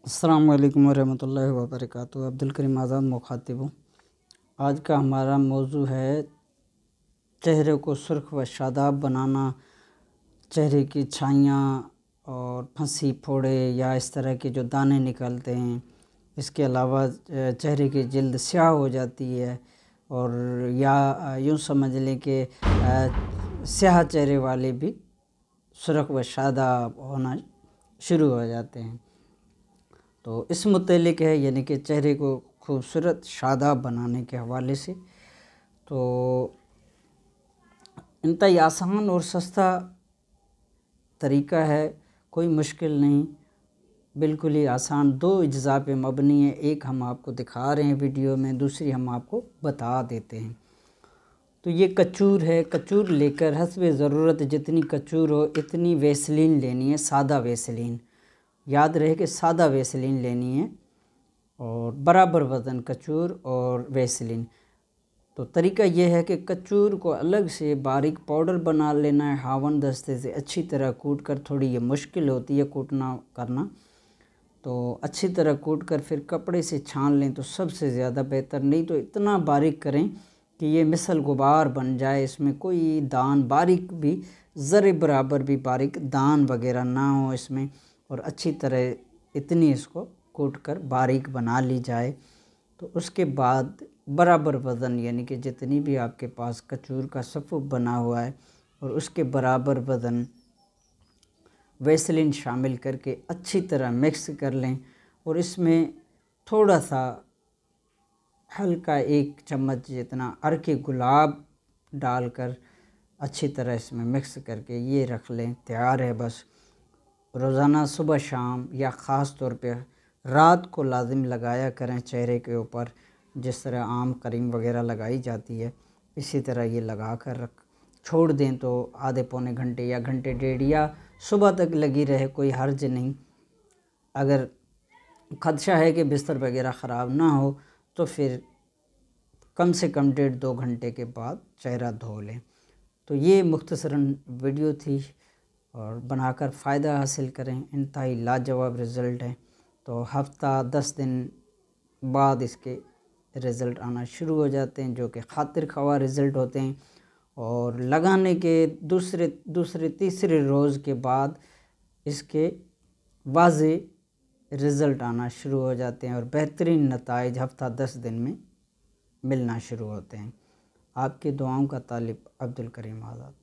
अस्सलाम वालेकुम वरहमतुल्लाहि वबरकातुहू। अब्दुल करीम आज़ाद मुखातिब हूँ। आज का हमारा मौजू है चेहरे को सुर्ख व शादाब बनाना, चेहरे की छाइयाँ और फंसी फोड़े या इस तरह के जो दाने निकलते हैं। इसके अलावा चेहरे की जिल्द स्याह हो जाती है और या यूँ समझ लें कि स्याह चेहरे वाले भी सुर्ख व शादाब होना शुरू हो जाते हैं। तो इस मुतल्लिक़ है, यानी कि चेहरे को खूबसूरत शादाब बनाने के हवाले से। तो इंतहाई आसान और सस्ता तरीका है, कोई मुश्किल नहीं, बिल्कुल ही आसान। दो अज्ज़ा पे मबनी है, एक हम आपको दिखा रहे हैं वीडियो में, दूसरी हम आपको बता देते हैं। तो ये कचूर है, कचूर लेकर हस्बे ज़रूरत जितनी कचूर हो इतनी वैसलीन लेनी है, सादा वैसलीन, याद रहे कि सादा वैसलीन लेनी है और बराबर वज़न कचूर और वैसलीन। तो तरीका यह है कि कचूर को अलग से बारीक पाउडर बना लेना है, हावन दस्ते से अच्छी तरह कूट कर। थोड़ी ये मुश्किल होती है कूटना करना, तो अच्छी तरह कूट कर फिर कपड़े से छान लें तो सबसे ज़्यादा बेहतर। नहीं तो इतना बारीक करें कि ये मिसल गुबार बन जाए, इसमें कोई दान बारीक भी ज़रे बराबर भी बारीक दान वगैरह ना हो इसमें, और अच्छी तरह इतनी इसको कूट कर बारीक बना ली जाए। तो उसके बाद बराबर वज़न, यानी कि जितनी भी आपके पास कचूर का सफ़ुफ़ बना हुआ है और उसके बराबर वज़न वैसलीन शामिल करके अच्छी तरह मिक्स कर लें और इसमें थोड़ा सा हल्का 1 चम्मच जितना अर्के गुलाब डालकर अच्छी तरह इसमें मिक्स करके ये रख लें। तैयार है। बस रोज़ाना सुबह शाम या ख़ास तौर पे रात को लाजिम लगाया करें चेहरे के ऊपर, जिस तरह आम क्रीम वगैरह लगाई जाती है इसी तरह ये लगा कर छोड़ दें तो आधे पौने घंटे या घंटे डेढ़ या सुबह तक लगी रहे, कोई हर्ज नहीं। अगर खदशा है कि बिस्तर वगैरह ख़राब ना हो तो फिर कम से कम 1.5-2 घंटे के बाद चेहरा धो लें। तो ये मुख्तसरन वीडियो थी और बनाकर फ़ायदा हासिल करें, इंतहाई लाजवाब रिज़ल्ट है। तो हफ़्ता 10 दिन बाद इसके रिज़ल्ट आना शुरू हो जाते हैं, जो कि खातिर ख़वाह रिज़ल्ट होते हैं, और लगाने के दूसरे तीसरे रोज़ के बाद इसके वाज़े रिज़ल्ट आना शुरू हो जाते हैं और बेहतरीन नताइज हफ़्ता 10 दिन में मिलना शुरू होते हैं। आपकी दुआओं का तालिब अब्दुल करीम आज़ाद।